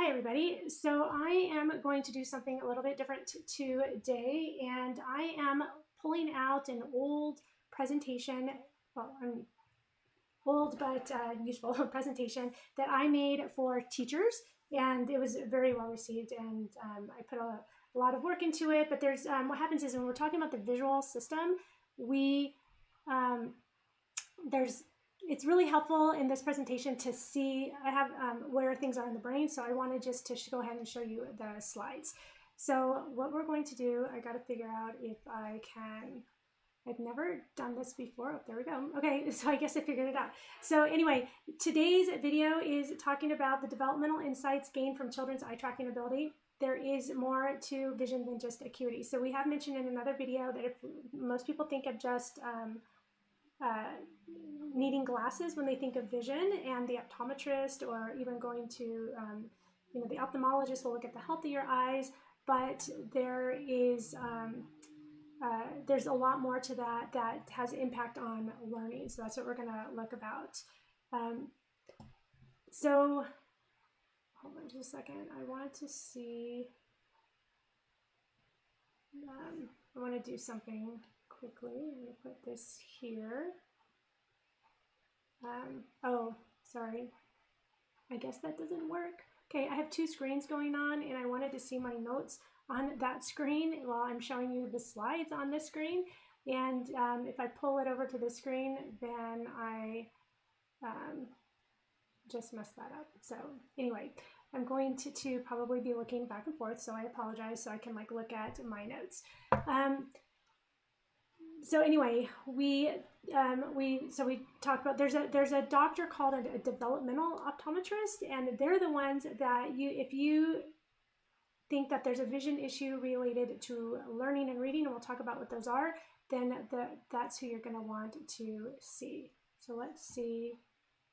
Hi everybody. So I am going to do something a little bit different today, and I am pulling out an old presentation, well, old but useful presentation that I made for teachers, and it was very well received, and I put a lot of work into it. But there's what happens is when we're talking about the visual system, we it's really helpful in this presentation to see, I have where things are in the brain, so I wanted just to go ahead and show you the slides. So what we're going to do, I got to figure out if I can, I've never done this before. Oh, there we go. Okay, so I guess I figured it out. So anyway, today's video is talking about the developmental insights gained from children's eye tracking ability. There is more to vision than just acuity. So we have mentioned in another video that if most people think of just needing glasses when they think of vision, and the optometrist or even going to the ophthalmologist will look at the health of your eyes, but there is there's a lot more to that that has impact on learning. So that's what we're going to look about. So hold on just a second. I wanted to see, I want to do something quickly. I'm going to put this here. Oh, sorry. I guess that doesn't work. Okay, I have two screens going on, and I wanted to see my notes on that screen while I'm showing you the slides on this screen. And if I pull it over to the screen, then I just messed that up. So anyway, I'm going to probably be looking back and forth, so I apologize, so I can look at my notes. So anyway, we talked about, there's a doctor called a developmental optometrist, and they're the ones that if you think that there's a vision issue related to learning and reading, and we'll talk about what those are, then that's who you're going to want to see. So let's see.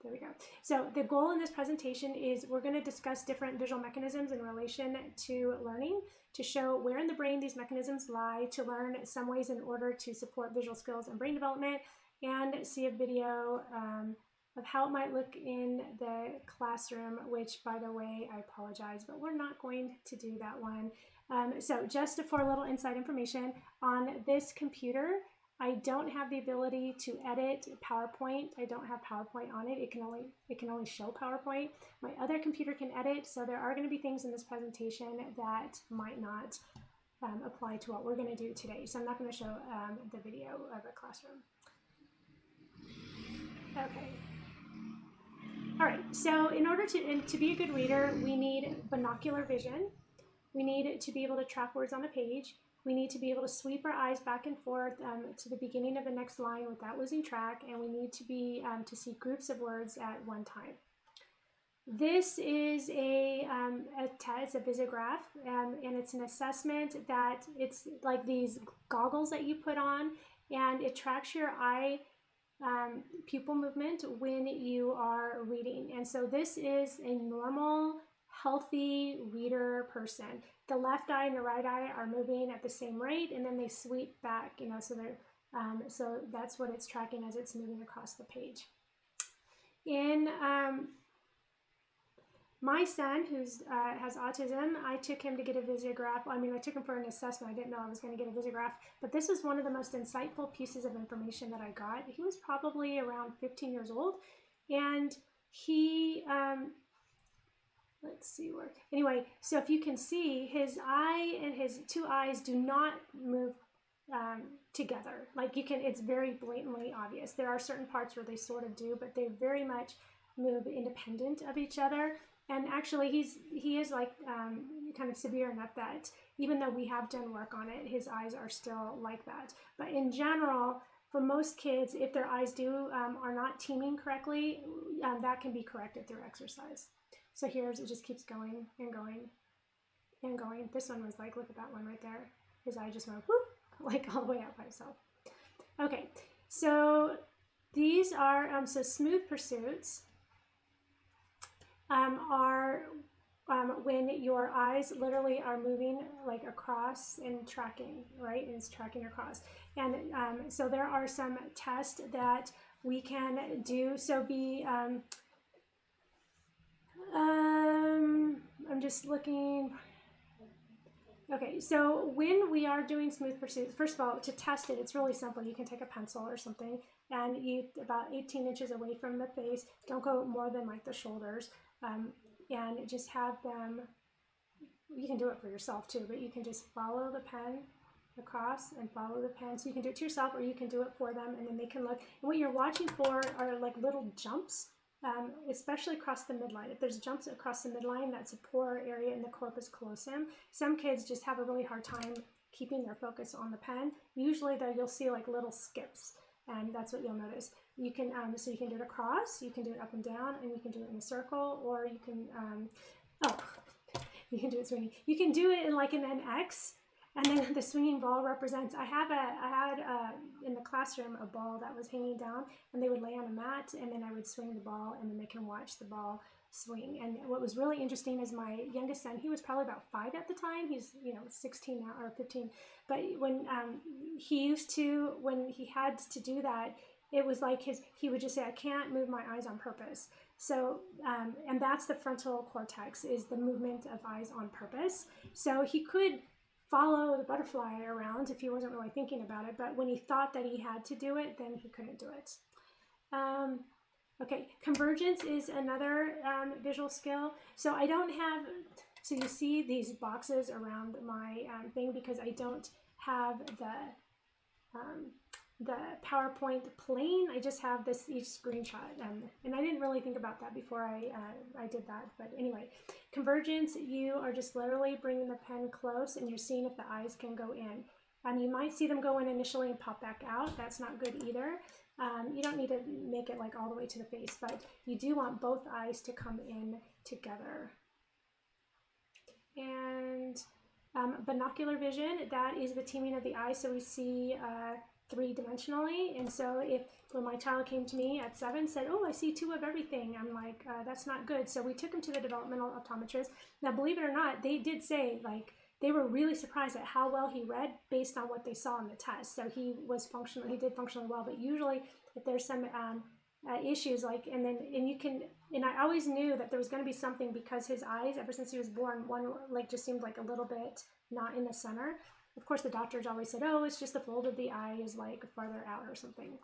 There we go. So the goal in this presentation is we're going to discuss different visual mechanisms in relation to learning, to show where in the brain these mechanisms lie, to learn some ways in order to support visual skills and brain development, and see a video of how it might look in the classroom, which, by the way, I apologize, but we're not going to do that one. So just for a little inside information, on this computer, I don't have the ability to edit PowerPoint. I don't have PowerPoint on it. It can only show PowerPoint. My other computer can edit, so there are going to be things in this presentation that might not apply to what we're going to do today. So I'm not going to show the video of a classroom. Okay. All right. So in order to be a good reader, we need binocular vision. We need to be able to track words on a page. We need to be able to sweep our eyes back and forth to the beginning of the next line without losing track, and we need to be to see groups of words at one time. This is a visograph, and it's an assessment that it's like these goggles that you put on, and it tracks your eye pupil movement when you are reading. And so this is a normal, healthy reader person. The left eye and the right eye are moving at the same rate, and then they sweep back, so they're so that's what it's tracking as it's moving across the page. In my son, who has autism, I took him to get a visograph. I mean, I took him for an assessment. I didn't know I was going to get a visograph, but this was one of the most insightful pieces of information that I got. He was probably around 15 years old, and he let's see where. Anyway, so if you can see, his eye and his two eyes do not move together. It's very blatantly obvious. There are certain parts where they sort of do, but they very much move independent of each other. And actually, he is kind of severe enough that even though we have done work on it, his eyes are still like that. But in general, for most kids, if their eyes are not teaming correctly, that can be corrected through exercise. So here's, it just keeps going and going and going. This one was look at that one right there. His eye just went whoop, all the way out by itself. Okay, so these are, so smooth pursuits are when your eyes literally are moving across and tracking, right? And it's tracking across. And so there are some tests that we can do. So I'm I'm just looking. Okay, so when we are doing smooth pursuits, first of all, to test it, it's really simple. You can take a pencil or something and you about 18 inches away from the face. Don't go more than like the shoulders, and just have them. You can do it for yourself too, but you can just follow the pen across and follow the pen. So you can do it to yourself or you can do it for them, and then they can look. And what you're watching for are like little jumps, especially across the midline. If there's jumps across the midline, that's a poor area in the corpus callosum. Some kids just have a really hard time keeping their focus on the pen. Usually though, you'll see like little skips, and that's what you'll notice. You can, so you can do it across, you can do it up and down, and you can do it in a circle, or you can, you can do it swinging. You can do it in like an X, and then the swinging ball represents, I had in the classroom a ball that was hanging down, and they would lay on a mat, and then I would swing the ball, and then they can watch the ball swing. And what was really interesting is my youngest son, he was probably about 5 at the time. He's 16 now, or 15. But when he used to, when he had to do that, it was like he would just say, I can't move my eyes on purpose. So, and that's the frontal cortex, is the movement of eyes on purpose. So he could follow the butterfly around if he wasn't really thinking about it, but when he thought that he had to do it, then he couldn't do it. Okay, convergence is another visual skill. So I don't have, so you see these boxes around my thing because I don't have the PowerPoint playing. I just have this each screenshot, and I didn't really think about that before I did that. But anyway, convergence, you are just literally bringing the pen close, and you're seeing if the eyes can go in. You might see them go in initially and pop back out. That's not good either. You don't need to make it like all the way to the face, but you do want both eyes to come in together. And binocular vision, that is the teaming of the eye, so we see 3-dimensionally. And so when my child came to me at 7, said, oh, I see 2 of everything, I'm like, that's not good. So we took him to the developmental optometrist. Now, believe it or not, they did say, like, they were really surprised at how well he read based on what they saw in the test. So he was functional, he did functionally well, but usually if there's some issues, like, and I always knew that there was going to be something because his eyes, ever since he was born, one like just seemed like a little bit not in the center. Of course, the doctors always said, oh, it's just the fold of the eye is like farther out or something.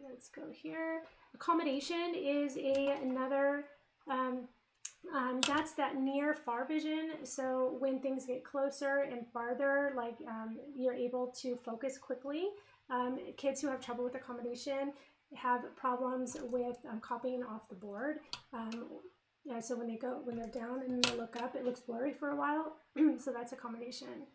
Let's go here. Accommodation is another, that's that near far vision. So when things get closer and farther, like you're able to focus quickly. Kids who have trouble with accommodation have problems with copying off the board. So when they're down and they look up, it looks blurry for a while. So that's accommodation.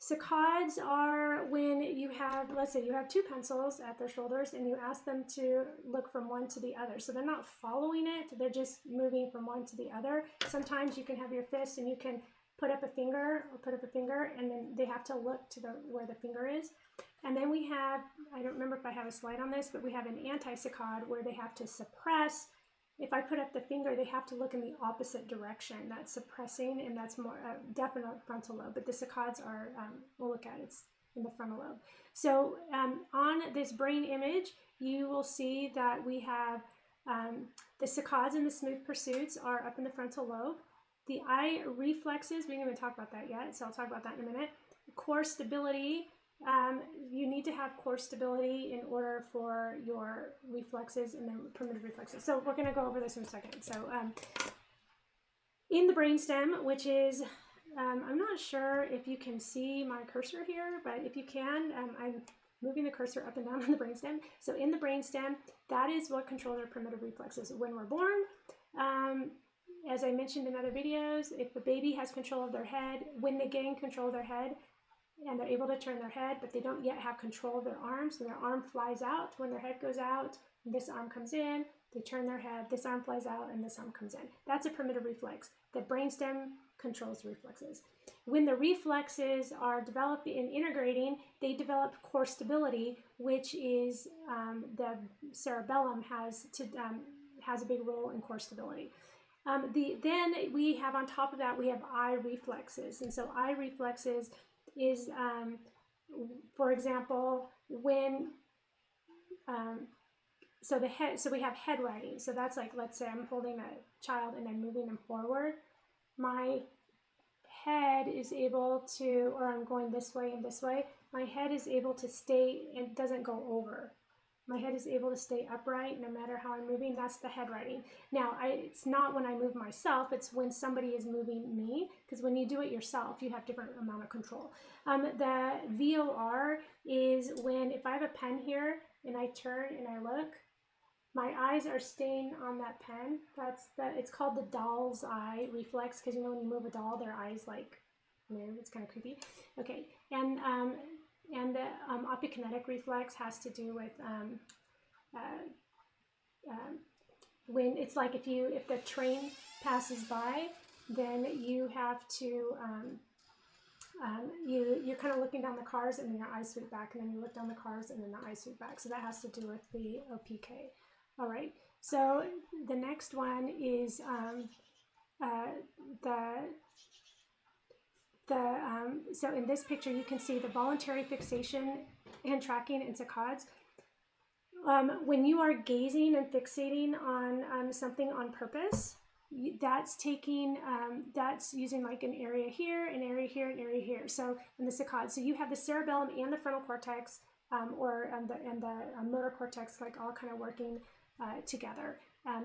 Saccades are when you have, let's say you have 2 pencils at their shoulders and you ask them to look from one to the other. So they're not following it, they're just moving from one to the other. Sometimes you can have your fist and you can put up a finger, and then they have to look to where the finger is. And then we have, I don't remember if I have a slide on this, but we have an anti-saccade where they have to suppress. If I put up the finger, they have to look in the opposite direction. That's suppressing, and that's more definite frontal lobe. But the saccades are, we'll look at it, it's in the frontal lobe. So on this brain image, you will see that we have the saccades and the smooth pursuits are up in the frontal lobe. The eye reflexes, we didn't even talk about that yet, so I'll talk about that in a minute. Core stability. You need to have core stability in order for your reflexes and then primitive reflexes. So we're going to go over this in a second. So in the brainstem, which is, I'm not sure if you can see my cursor here, but if you can, I'm moving the cursor up and down on the brainstem. So in the brainstem, that is what controls our primitive reflexes. When we're born, as I mentioned in other videos, if the baby has control of their head, when they gain control of their head, and they're able to turn their head, but they don't yet have control of their arms, and their arm flies out. When their head goes out, this arm comes in, they turn their head, this arm flies out, and this arm comes in. That's a primitive reflex. The brainstem controls the reflexes. When the reflexes are developing and integrating, they develop core stability, which is the cerebellum has a big role in core stability. Then we have on top of that, we have eye reflexes. And so eye reflexes is, for example, when so the head, so we have head writing. So that's like, let's say I'm holding a child and I'm moving them forward. My head is able to, or I'm going this way and this way, my head is able to stay, it doesn't go over. My head is able to stay upright no matter how I'm moving. That's the head writing. Now, it's not when I move myself, it's when somebody is moving me, because when you do it yourself, you have different amount of control. The VOR is when, if I have a pen here and I turn and I look, my eyes are staying on that pen. It's called the doll's eye reflex, because you know when you move a doll, their eyes like move. It's kind of creepy. Okay, and the opikinetic reflex has to do with when it's like if the train passes by, then you have to you're kind of looking down the cars and then your eyes sweep back, and then you look down the cars and then the eyes sweep back. So that has to do with the OPK. All right. So the next one is so in this picture you can see the voluntary fixation and tracking in saccades. When you are gazing and fixating on something on purpose, that's taking that's using like an area here, an area here, an area here. So in the saccades, so you have the cerebellum and the frontal cortex, and the motor cortex, like all kind of working together.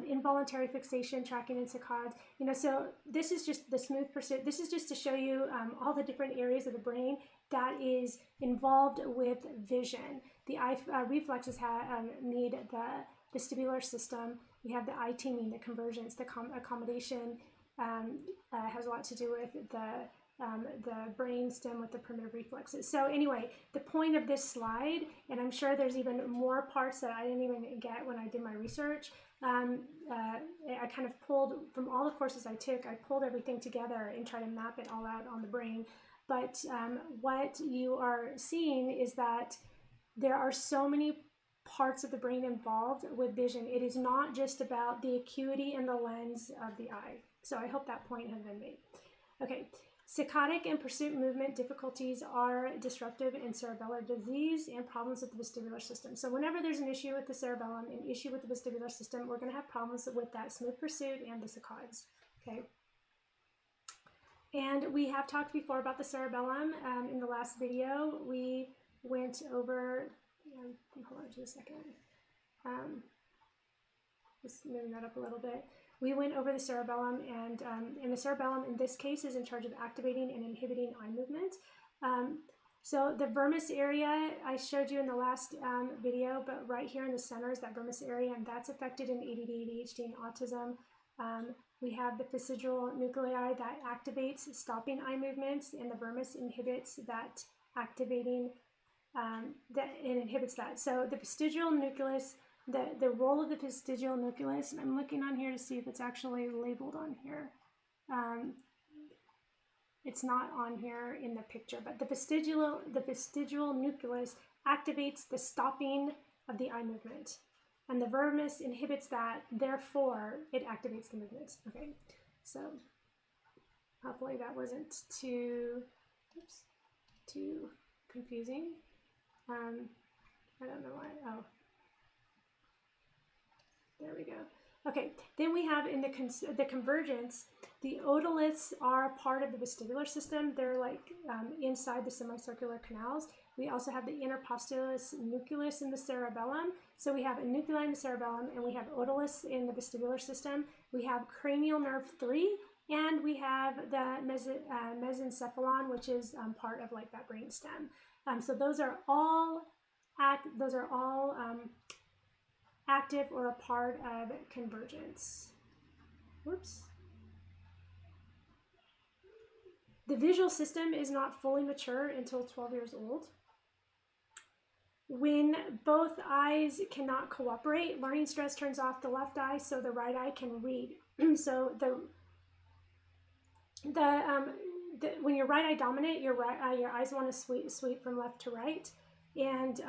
Involuntary fixation, tracking in saccades. You know, so this is just the smooth pursuit. This is just to show you all the different areas of the brain that is involved with vision. The eye reflexes need the vestibular system. We have the eye teaming, the convergence, the accommodation has a lot to do with the brain stem with the primitive reflexes. So anyway, the point of this slide, and I'm sure there's even more parts that I didn't even get when I did my research, I kind of pulled from all the courses I took, I pulled everything together and tried to map it all out on the brain. But what you are seeing is that there are so many parts of the brain involved with vision. It is not just about the acuity and the lens of the eye. So I hope that point has been made. Okay, saccadic and pursuit movement difficulties are disruptive in cerebellar disease and problems with the vestibular system. So whenever there's an issue with the cerebellum, an issue with the vestibular system, we're going to have problems with that smooth pursuit and the saccades. Okay. And we have talked before about the cerebellum. In the last video, we went over, hold on just a second, just moving that up a little bit. We went over the cerebellum, and the cerebellum in this case is in charge of activating and inhibiting eye movement. So the vermis area I showed you in the last video, but right here in the center is that vermis area, and that's affected in ADD, ADHD, and autism. We have the vestigial nuclei that activates stopping eye movements, and the vermis inhibits that activating, it inhibits that. So the vestigial nucleus, the role of the vestigial nucleus, and I'm looking on here to see if it's actually labeled on here. It's not on here in the picture, but the vestigial nucleus activates the stopping of the eye movement, and the vermis inhibits that, therefore it activates the movements. Okay, so hopefully that wasn't too confusing. I don't know why. Oh, there we go. Okay, then we have in the convergence, the otoliths are part of the vestibular system. They're like inside the semicircular canals. We also have the interpostulus nucleus in the cerebellum. So we have a nuclei in the cerebellum, and we have otoliths in the vestibular system. We have cranial nerve 3, and we have the mesencephalon, which is part of like that brain stem. So those are all active or a part of convergence. Whoops. The visual system is not fully mature until 12 years old. When both eyes cannot cooperate, learning stress turns off the left eye so the right eye can read. So when you're right eye dominant, your eyes want to sweep from left to right, and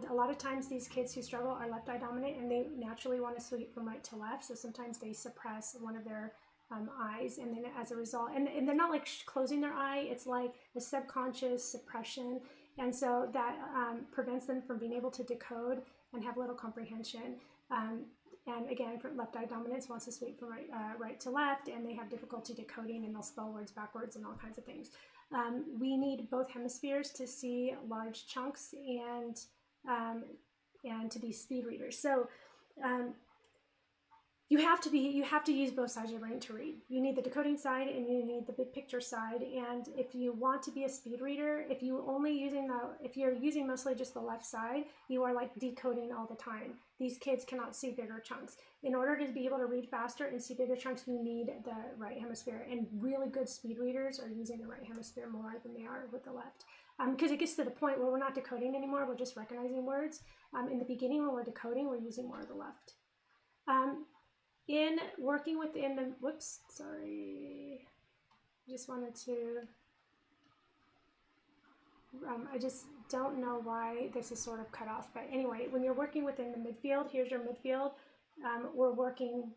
a lot of times these kids who struggle are left eye dominant, and they naturally want to sweep from right to left. So sometimes they suppress one of their eyes, and then as a result, and they're not like closing their eye, it's like the subconscious suppression, and so that prevents them from being able to decode and have little comprehension. And again, for left eye dominance wants to sweep from right to left, and they have difficulty decoding, and they'll spell words backwards and all kinds of things. We need both hemispheres to see large chunks and to be speed readers. So you have to use both sides of your brain to read. You need the decoding side and you need the big picture side. And if you want to be a speed reader, if you're using mostly just the left side, you are like decoding all the time. These kids cannot see bigger chunks. In order to be able to read faster and see bigger chunks, you need the right hemisphere. And really good speed readers are using the right hemisphere more than they are with the left. Because it gets to the point where we're not decoding anymore, we're just recognizing words. In the beginning, when we're decoding, we're using more of the left. In working within the, whoops, sorry, just wanted to, I just don't know why this is sort of cut off, but anyway, when you're working within the midfield, here's your midfield, we're working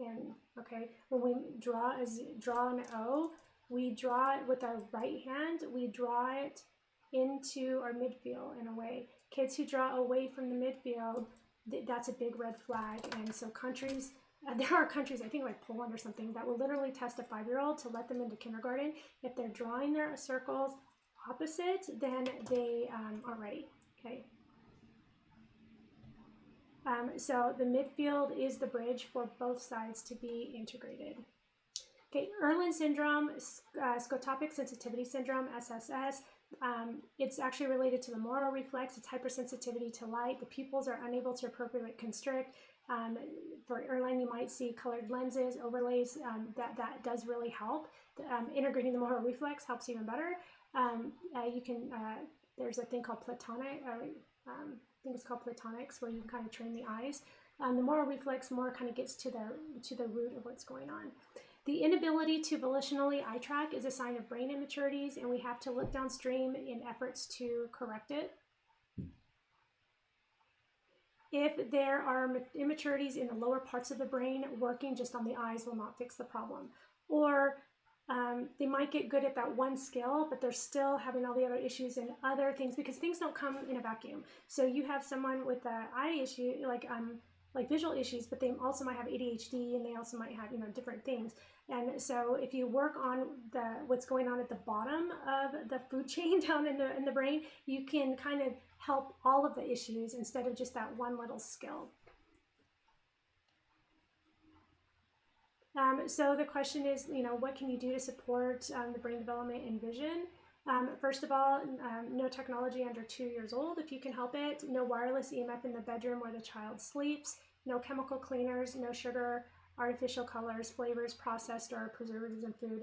in, okay, when we draw an O, we draw it with our right hand, we draw it into our midfield in a way. Kids who draw away from the midfield, that's a big red flag. And so countries, there are countries, I think like Poland or something, that will literally test a 5-year-old to let them into kindergarten. If they're drawing their circles opposite, then they are right, okay? So the midfield is the bridge for both sides to be integrated. Okay, Irlen syndrome, scotopic sensitivity syndrome, SSS. It's actually related to the motor reflex. It's hypersensitivity to light. The pupils are unable to appropriately constrict. For Irlen, you might see colored lenses, overlays. That does really help. Integrating the motor reflex helps even better. There's a thing called platonic. I think it's called platonics, where you can kind of train the eyes. The motor reflex more kind of gets to the root of what's going on. The inability to volitionally eye track is a sign of brain immaturities, and we have to look downstream in efforts to correct it. If there are immaturities in the lower parts of the brain, working just on the eyes will not fix the problem. Or they might get good at that one skill, but they're still having all the other issues and other things, because things don't come in a vacuum. So you have someone with an eye issue, like visual issues, but they also might have ADHD, and they also might have, different things. And so if you work on what's going on at the bottom of the food chain down in the brain, you can kind of help all of the issues instead of just that one little skill. So the question is, what can you do to support the brain development and vision? First of all, no technology under 2 years old if you can help it. No wireless EMF in the bedroom where the child sleeps. No chemical cleaners. No sugar, artificial colors, flavors, processed or preservatives in food.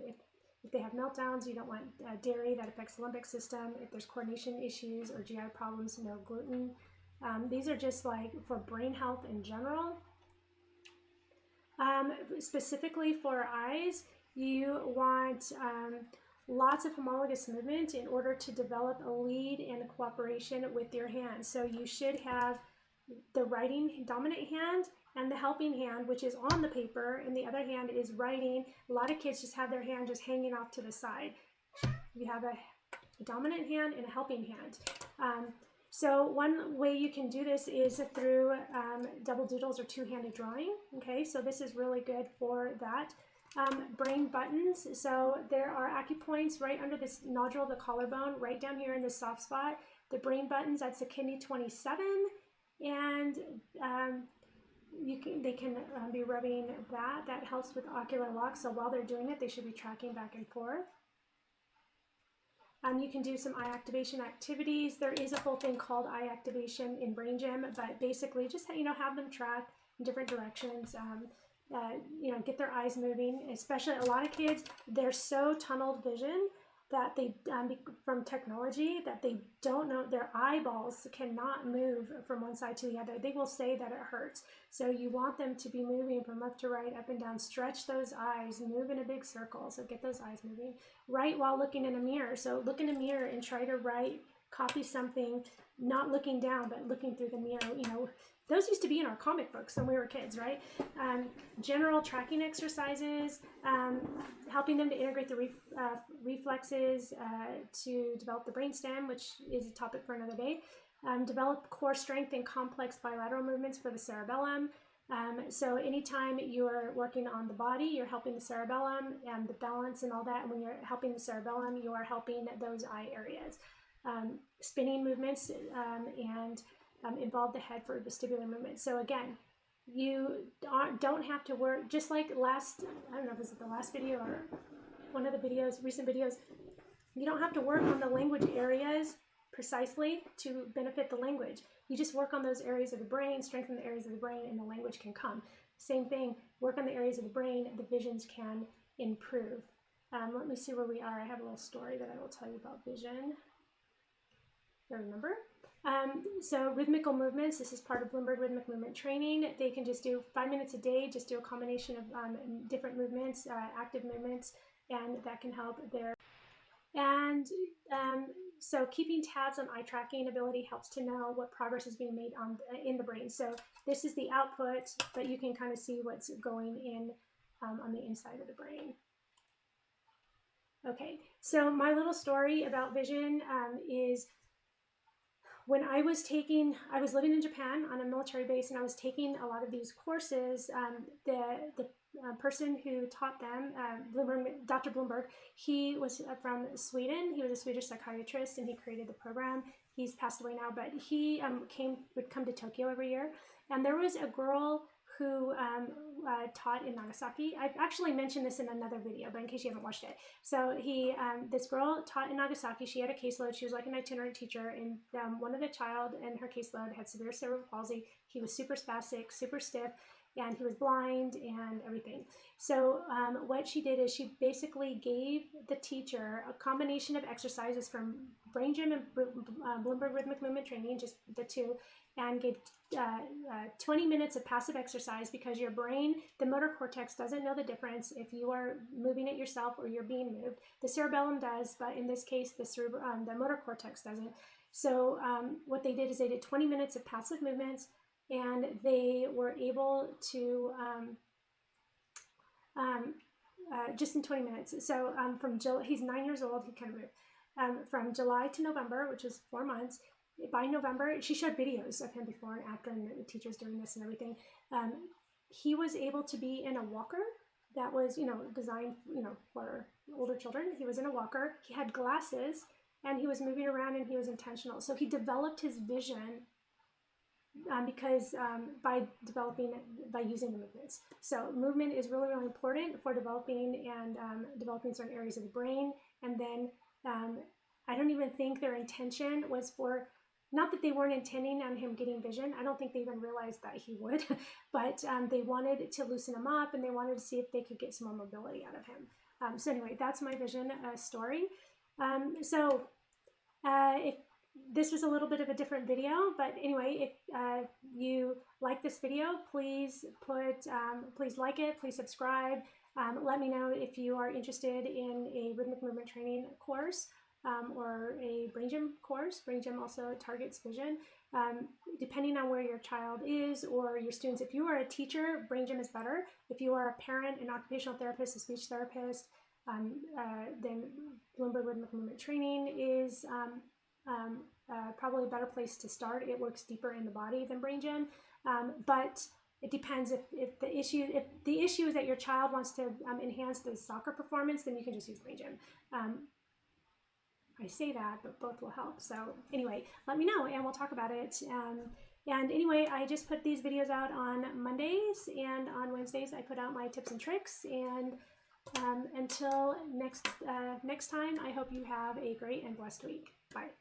If they have meltdowns, you don't want dairy that affects the limbic system. If there's coordination issues or GI problems, no gluten. These are just like for brain health in general. Specifically for eyes, you want lots of homologous movement in order to develop a lead and cooperation with your hands. So you should have the writing dominant hand and the helping hand, which is on the paper, and the other hand is writing. A lot of kids just have their hand just hanging off to the side. You have a dominant hand and a helping hand. So one way you can do this is through double doodles or two-handed drawing. Okay, so this is really good for that. Brain buttons. So there are acupoints right under this nodule of the collarbone, right down here in this soft spot. The brain buttons, that's the kidney 27, and they can be rubbing that. That helps with ocular lock. So while they're doing it, they should be tracking back and forth. You can do some eye activation activities. There is a whole thing called eye activation in Brain Gym, but basically just have them track in different directions. Get their eyes moving. Especially a lot of kids, they're so tunneled vision that they from technology that they don't know, their eyeballs cannot move from one side to the other. They will say that it hurts. So you want them to be moving from left to right, up and down. Stretch those eyes, move in a big circle. So get those eyes moving. Write while looking in a mirror. So look in a mirror and try to write, copy something, not looking down, but looking through the mirror. Those used to be in our comic books when we were kids, right? General tracking exercises, helping them to integrate the reflexes to develop the brainstem, which is a topic for another day. Develop core strength and complex bilateral movements for the cerebellum. So anytime you're working on the body, you're helping the cerebellum and the balance and all that. And when you're helping the cerebellum, you are helping those eye areas. Spinning movements and involve the head for vestibular movements. So again, you don't have to work, just like I don't know if it was the last video or one of the videos, recent videos, you don't have to work on the language areas precisely to benefit the language. You just work on those areas of the brain, strengthen the areas of the brain, and the language can come. Same thing, work on the areas of the brain, the visions can improve. Let me see where we are. I have a little story that I will tell you about vision. I remember. So rhythmical movements, this is part of Bloomberg Rhythmic Movement Training. They can just do 5 minutes a day, just do a combination of different movements, active movements, and that can help there. And so keeping tabs on eye tracking ability helps to know what progress is being made in the brain. So this is the output, but you can kind of see what's going in on the inside of the brain. Okay, so my little story about vision is when I was living in Japan on a military base, and I was taking a lot of these courses. The person who taught them, Dr. Bloomberg, he was from Sweden. He was a Swedish psychiatrist, and he created the program. He's passed away now, but he would come to Tokyo every year. And there was a girl who taught in Nagasaki. I've actually mentioned this in another video, but in case you haven't watched it. So this girl taught in Nagasaki. She had a caseload. She was like an itinerant teacher, and one of the child in her caseload had severe cerebral palsy. He was super spastic, super stiff, and he was blind and everything. So what she did is she basically gave the teacher a combination of exercises from Brain Gym and Bloomberg Rhythmic Movement Training, just the two, and gave 20 minutes of passive exercise, because your brain, the motor cortex, doesn't know the difference if you are moving it yourself or you're being moved. The cerebellum does, but in this case, the motor cortex doesn't. So what they did is they did 20 minutes of passive movements, and they were able to just in 20 minutes. So he's 9 years old, he kind of moved. From July to November, which was 4 months, by November, she showed videos of him before and after, and the teachers doing this and everything. He was able to be in a walker that was, designed, for older children. He was in a walker. He had glasses, and he was moving around, and he was intentional. So he developed his vision by using the movements. So movement is really, really important for developing certain areas of the brain. And then I don't even think their intention was for, not that they weren't intending on him getting vision. I don't think they even realized that he would, but they wanted to loosen him up, and they wanted to see if they could get some more mobility out of him. So anyway, that's my vision story. If this was a little bit of a different video, but anyway, if you like this video, please like it, please subscribe. Let me know if you are interested in a rhythmic movement training course or a Brain Gym course. Brain Gym also targets vision. Depending on where your child is or your students. If you are a teacher, Brain Gym is better. If you are a parent, an occupational therapist, a speech therapist, then Bloomberg Rhythmic Movement Training is probably a better place to start. It works deeper in the body than Brain Gym, but it depends. If the issue is that your child wants to enhance the soccer performance, then you can just use Brain Gym. I say that, but both will help. So anyway, let me know and we'll talk about it. And anyway, I just put these videos out on Mondays, and on Wednesdays I put out my tips and tricks. And until next time, I hope you have a great and blessed week. Bye.